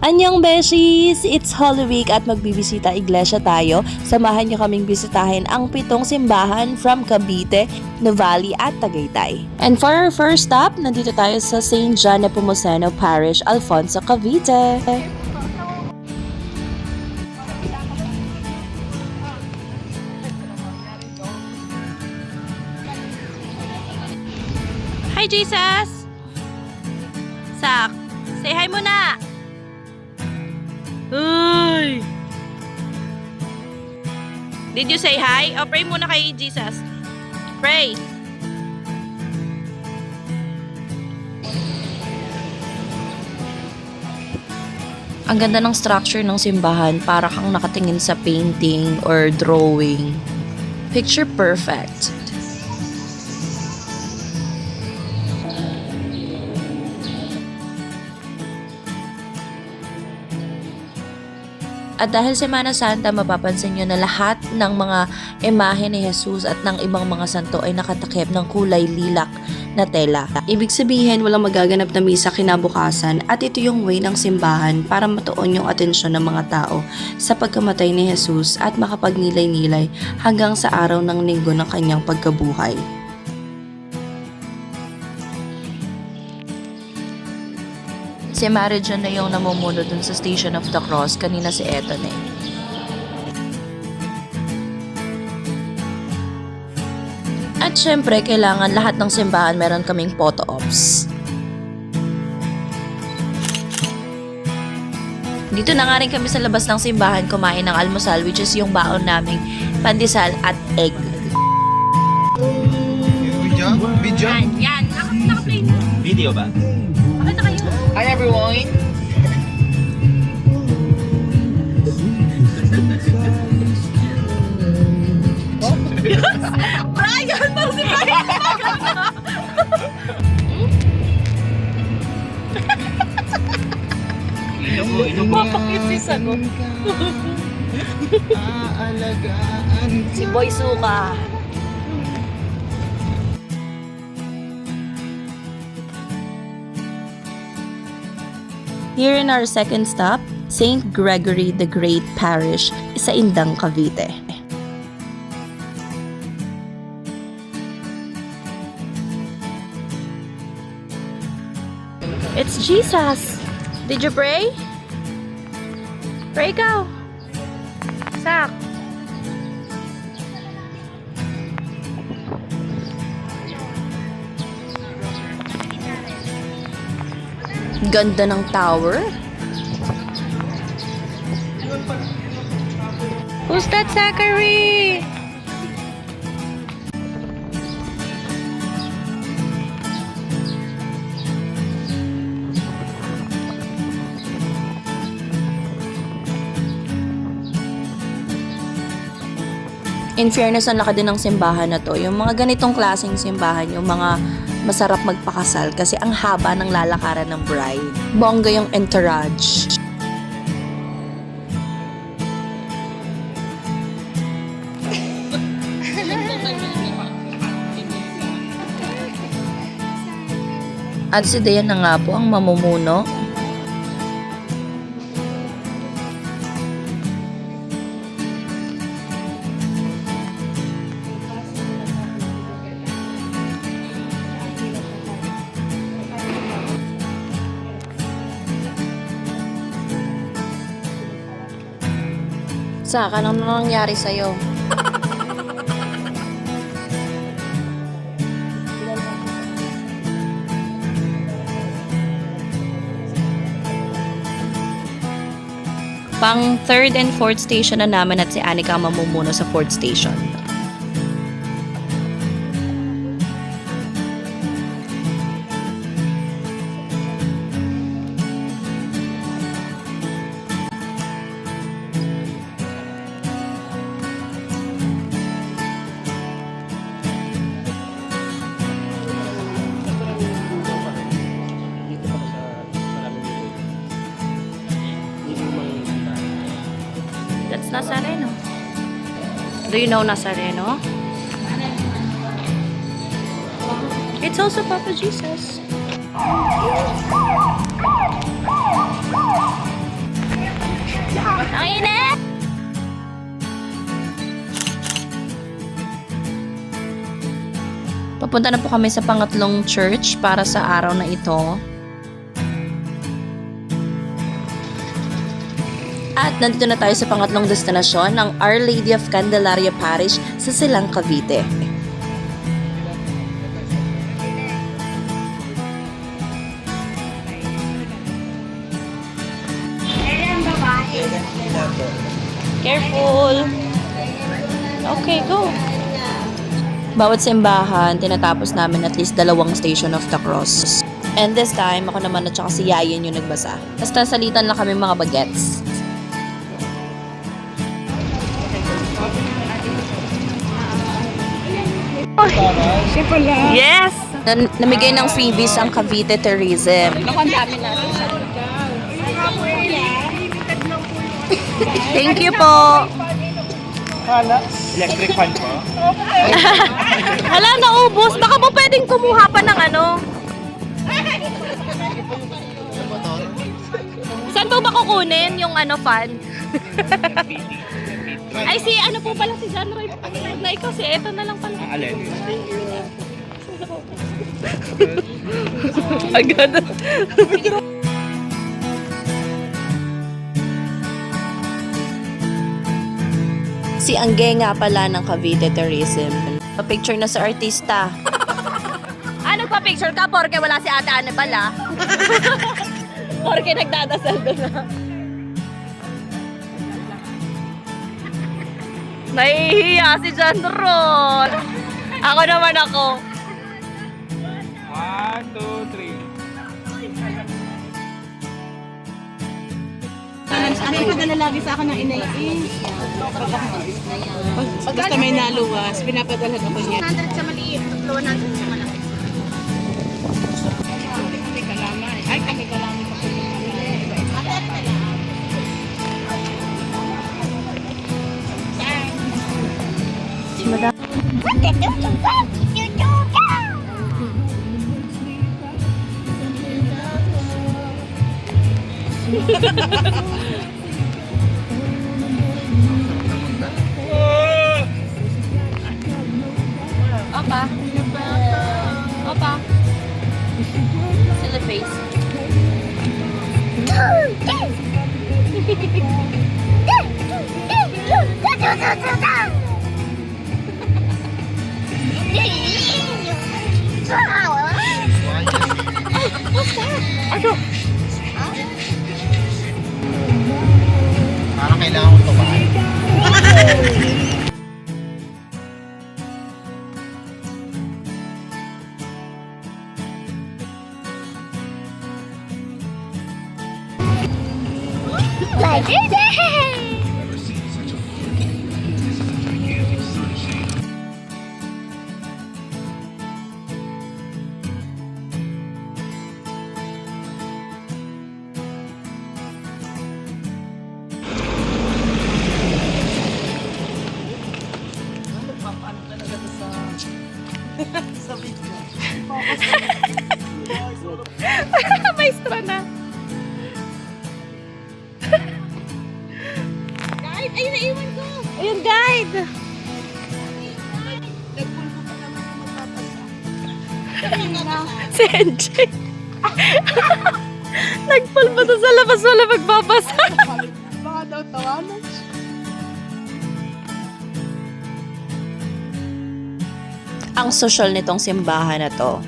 Anyong Beshies! It's Holy Week at magbibisita iglesia tayo. Samahan niyo kaming bisitahin ang 7 simbahan from Cavite, Nuvali at Tagaytay. And for our first stop, nandito tayo sa St. John Nepomuceno Parish, Alfonso, Cavite. Hi, Jesus! Sak, say hi muna! Uy! Did you say hi? O, pray muna kay Jesus. Pray! Ang ganda ng structure ng simbahan, para kang nakatingin sa painting or drawing. Picture perfect. At dahil Semana Santa, mapapansin nyo na lahat ng mga imahe ni Jesus at ng ibang mga santo ay nakatakip ng kulay lilac na tela. Ibig sabihin, walang magaganap na misa kinabukasan at ito yung way ng simbahan para matuon yung atensyon ng mga tao sa pagkamatay ni Jesus at makapagnilay-nilay hanggang sa araw ng linggo ng kanyang pagkabuhay. Si Mary John na yung namumuno dun sa Station of the Cross. Kanina si Eton eh. At syempre, kailangan lahat ng simbahan meron kaming photo ops. Dito na nga rin kami sa labas ng simbahan kumain ng almusal, which is yung baon naming pandesal at egg. Video? Yan, naka-play na. Video ba? Bakit na kayo? Hi everyone! Brian! Parang si Brian! Mapakit sagot. Si Boy Suka. Here in our second stop, St. Gregory the Great Parish sa Indang, Cavite. It's Jesus! Did you pray? Pray ka! Sak! Ganda ng tower. Who's that, Zachary? In fairness, ang laki din ng simbahan na to. Yung mga ganitong klaseng simbahan, yung mga masarap magpakasal kasi ang haba ng lalakaran ng bride. Bongga yung entourage. At si Dayan na nga po ang mamumuno. Saka, anong nangyari sa'yo? Pang 3rd and 4th station na naman at si Anika mamumuno sa 4th station. That's Nazareno. Do you know Nazareno? It's also Papa Jesus. Ang init! Papunta na po kami sa pangatlong church para sa araw na ito. At nandito na tayo sa pangatlong destinasyon ng Our Lady of Candelaria Parish sa Silang, Cavite. Careful! Okay, go! Bawat simbahan, tinatapos namin at least 2 Station of the Cross. And this time, ako naman at saka si Yayin yung nagbasa. Basta salitan lang kami mga bagets. Yes! Namigay ng freebies ang Cavite Tourism. Thank you po! Electric fan po? Hala, naubos. Baka po pwedeng kumuha pa ng ano. Saan po ba kukunin yung ano fan? Ay, si ano po pala si John Roy. Na ikaw si Eto na lang pala. Alin? Agad. Si Angge nga pala ng Cavite Tourism. Pa-picture na sa artista. Nagpa-picture ka porke wala si Ate Anne pala. Porke nagdadasal doon na. Nahihiya si John Ron. Ako naman ako. 1, 2, 3. Ano yung padala lagi sa akin ng inay Pag basta may naluwas, pinapadala ko niya. 100 sa maliit, 100 sa malaki. Kami kalamay. Ay, kami kalamay sa Si Madam. Opa. Opa. Silly face. Parang kailangan ko tumahan. Maestro na. Guide! Ay, naiwan ko! Ayun, guide. Nagpulpo pa naman yung magpapasa. Si NJ. Nagpulpo to sa labas, wala magbabasa. Baka daw tawanan. Ang social nitong simbahan na to.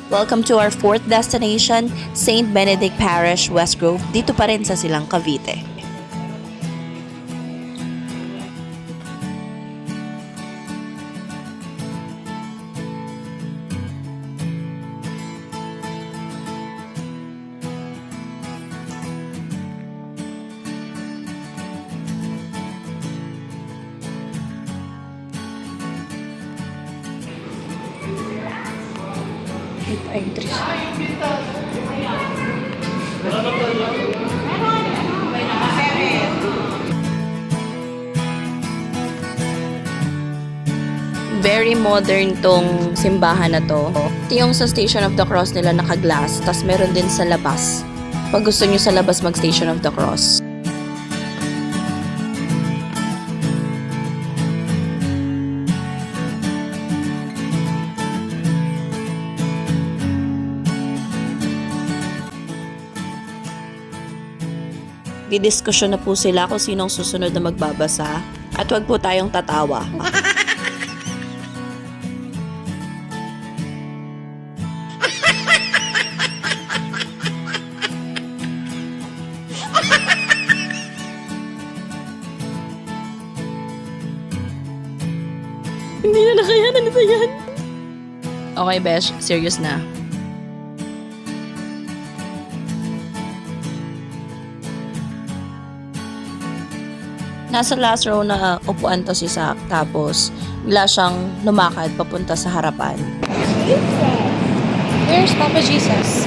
Welcome to our 4th destination, St. Benedict Parish, West Grove, dito pa rin sa Silang, Cavite. Very modern tong simbahan na to. Ito yung sa Station of the Cross nila naka-glass, tas meron din sa labas. Pag gusto nyo sa labas mag Station of the Cross. Didiskusyon na po sila kung sinong susunod na magbabasa at wag po tayong tatawa. Hindi na nakayanan ito yan. Okay, Besh. Serious na. Nasa last row na upuan to si Zach, tapos bigla siyang lumakad papunta sa harapan. Where's Papa Jesus?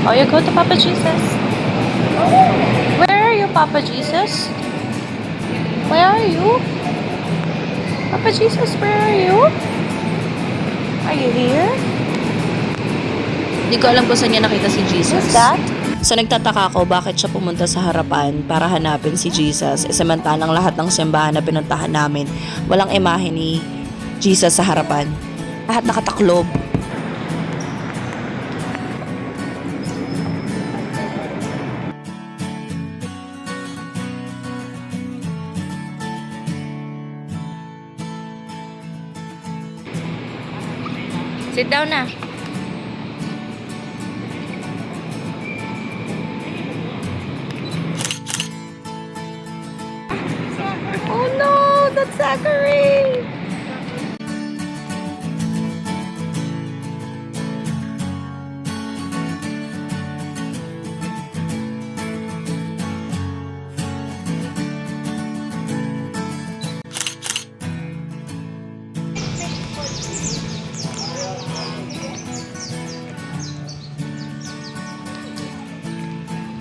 Oh, you go to Papa Jesus. Where are you, Papa Jesus? Where are you? Papa Jesus, where are you? Are you here? Hindi ko alam kung saan niya nakita si Jesus. What's that? So nagtataka ako bakit siya pumunta sa harapan para hanapin si Jesus. Samantalang lahat ng simbahan na pinuntahan namin, walang imahe ni Jesus sa harapan. Lahat nakataklob. Sit down na. Oh no, that's Zachary!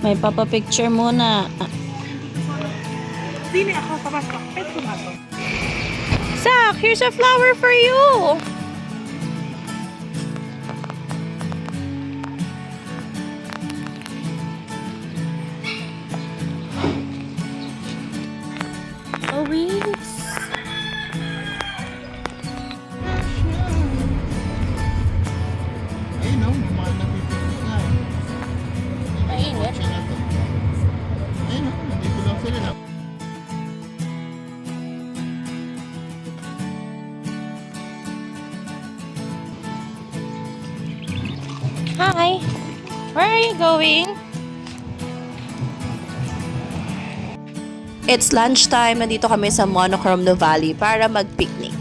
May papa-picture muna. Dili ako papasok. Pwede pumasok. Zach, here's a flower for you! Luis! Ayun o, mga napipigil ka. Mainit. Ayun o, nandito lang sila na. Hi! Where are you going? It's lunchtime. Nandito kami sa Monochrome Valley para mag-picnic.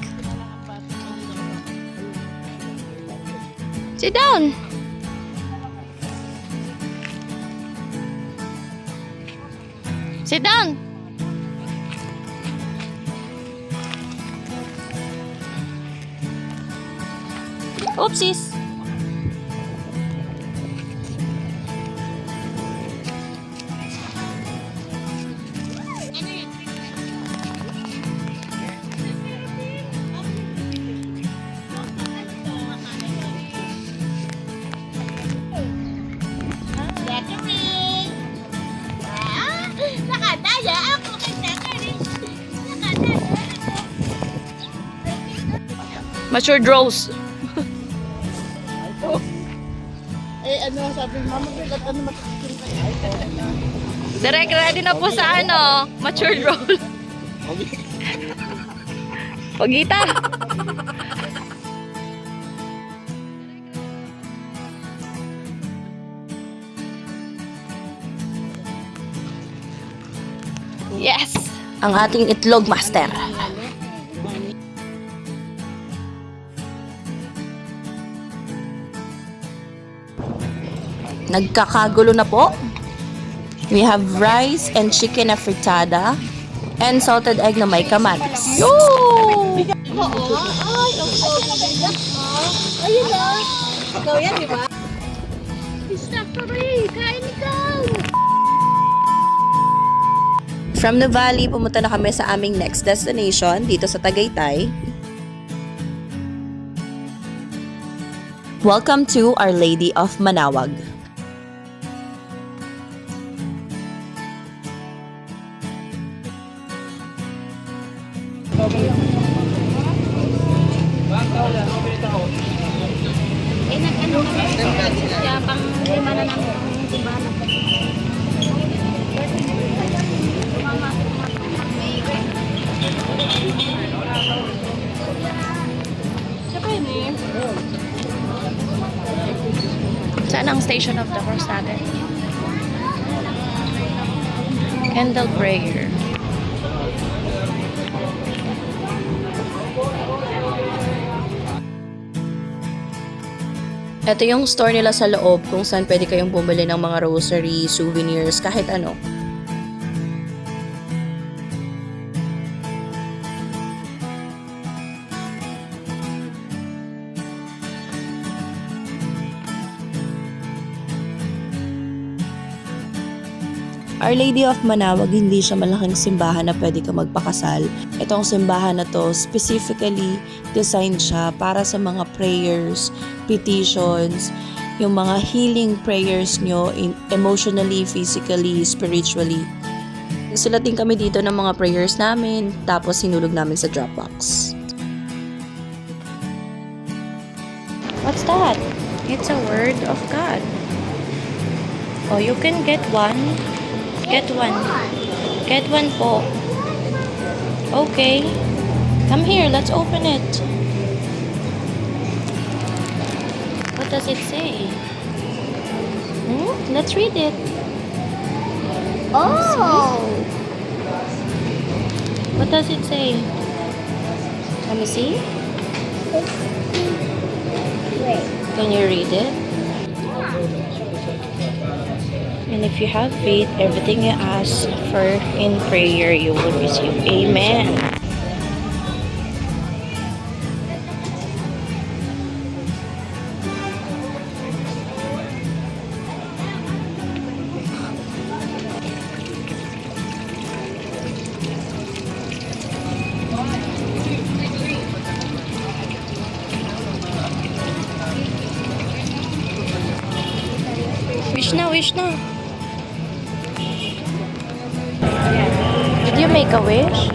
Sit down! Sit down! Oopsies! Nakadaya ako kay Zachary. Matured rose. Eh, ano sabi mo? Mama, bigat ano matutukin kayo? Direk, ready na po sa ano? Matured rose. Pagita. Yes! Ang ating itlog master. Nagkakagulo na po. We have rice and chicken na fritada and salted egg na may kamatis. Yo! Oo. Ay, ang bigat mo. Ayun na. Ikaw yan, di ba? Zachary, kain ikaw. From the valley, pumunta na kami sa aming next destination dito sa Tagaytay. Welcome to Our Lady of Manawag. Nag-ano kaya pang lima na namin ang simbahan. Saan ang Station of the Cross natin? Candle prayer. Ito yung store nila sa loob kung saan pwede kayong bumili ng mga rosary, souvenirs, kahit ano. Our Lady of Manawag, hindi siya malaking simbahan na pwede ka magpakasal. Itong simbahan na to, specifically designed siya para sa mga prayers, petitions, yung mga healing prayers nyo emotionally, physically, spiritually. Sulatin kami dito ng mga prayers namin, tapos sinulog namin sa Dropbox. What's that? It's a word of God. Oh, you can get one. Get one. Get one po. Okay. Come here, let's open it. What does it say? Let's read it. Oh! What does it say? Let me see. Wait. Can you read it? And if you have faith, everything you ask for in prayer, you will receive. Amen. Wish na, wish na. Did you make a wish?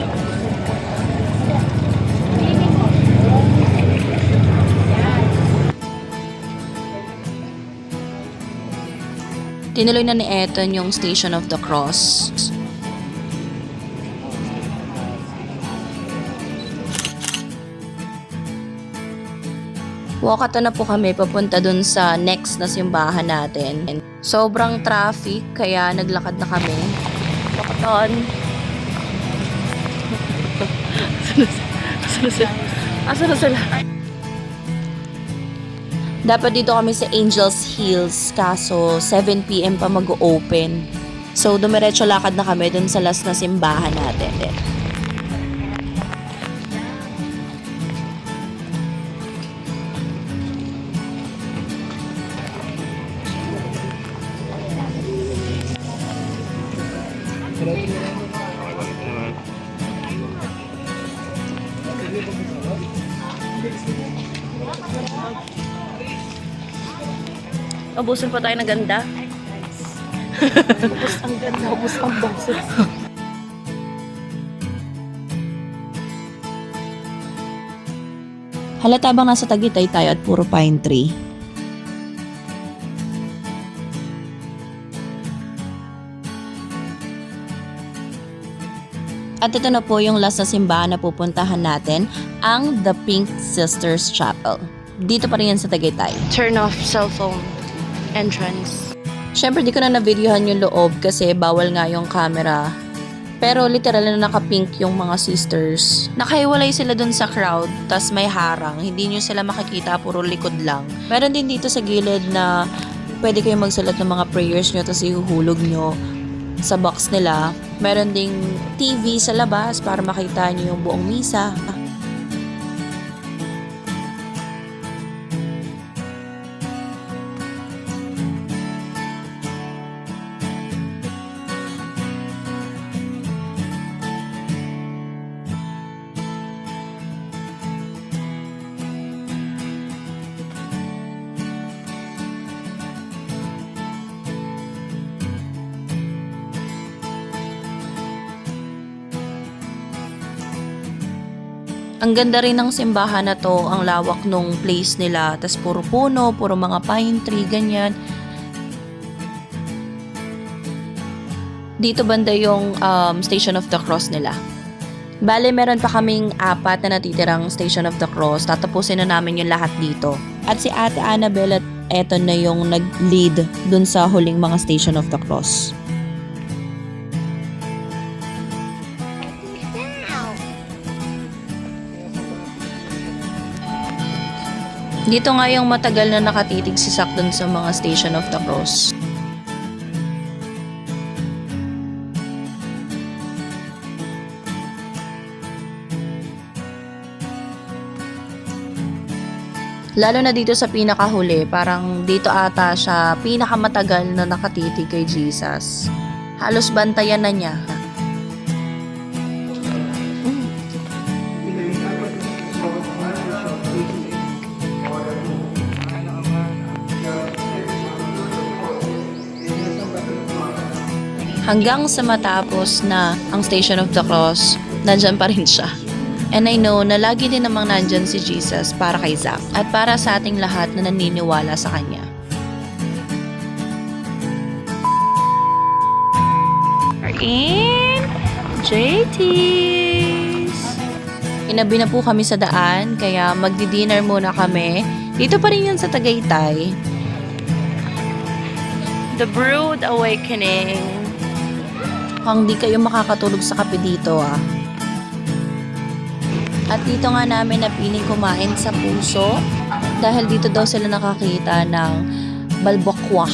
Tinuloy na ni Eton yung Station of the Cross. Walkata na po kami papunta dun sa next na simbahan natin. Sobrang traffic, kaya naglakad na kami. Walkaton. Asan na sila? Dapat dito kami sa Angel's Hills, kaso 7 PM pa mag-open. So, dumiretso lakad na kami dun sa last na simbahan natin. Ubusin pa tayo ng ganda. Ubus ang ganda, ubus ang boses. Halata bang nasa Tagaytay tayo at puro pine tree? At ito na po yung last na simbahan na pupuntahan natin, ang The Pink Sisters Chapel. Dito pa rin yan sa Tagaytay. Turn off cellphone entrance. Siyempre di ko na na-videohan yung loob kasi bawal nga yung camera. Pero literal na naka-pink yung mga sisters. Nakahiwalay sila dun sa crowd, tas may harang. Hindi nyo sila makikita, puro likod lang. Meron din dito sa gilid na pwede kayong magsulat ng mga prayers nyo tas ihuhulog nyo sa box nila. Meron ding TV sa labas para makita nyo yung buong misa. Ang ganda rin ng simbahan na to, ang lawak nung place nila. Tas puro puno, puro mga pine tree, ganyan. Dito banda yung Station of the Cross nila. Bale, meron pa kaming 4 na natitirang Station of the Cross. Tatapusin na namin yung lahat dito. At si Ate Annabelle at eto na yung nag-lead dun sa huling mga Station of the Cross. Dito nga yung matagal na nakatitig si Sak dun sa mga Station of the Cross. Lalo na dito sa pinakahuli, parang dito ata siya pinakamatagal na nakatitig kay Jesus. Halos bantayan na niya. Hanggang sa matapos na ang Station of the Cross, nandyan pa rin siya. And I know na lagi din namang nandyan si Jesus para kay Zach at para sa ating lahat na naniniwala sa Kanya. We're in JT's. Inabi na po kami sa daan, kaya magdi-dinner muna kami. Dito pa rin yan sa Tagaytay. The Brood Awakening. Kung di kayo makakatulog sa kape dito At dito nga namin napiling kumain sa Puso dahil dito daw sila nakakita ng balbakwa.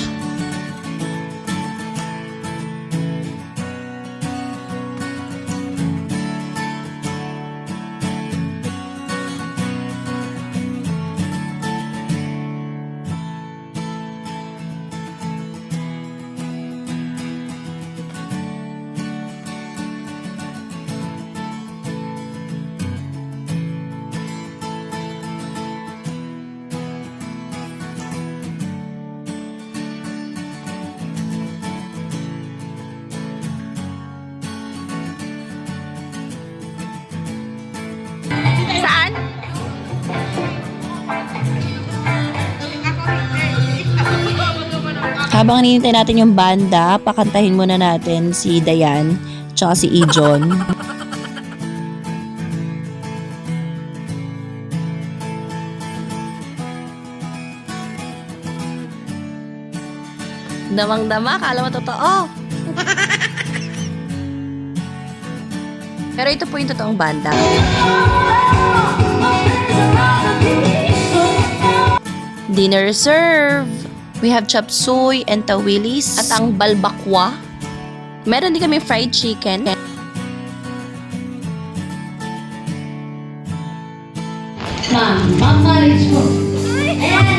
Saan? Habang hinihintay natin yung banda, pakantahin muna natin si Dayan tsaka si Ijon. Damang-dama, kala mo totoo. Pero ito po yung totoong banda. Dinner serve. We have chop suey and tawilis at ang balbakwa. Meron din kami fried chicken. Ma'am, marriage mo. Ayan.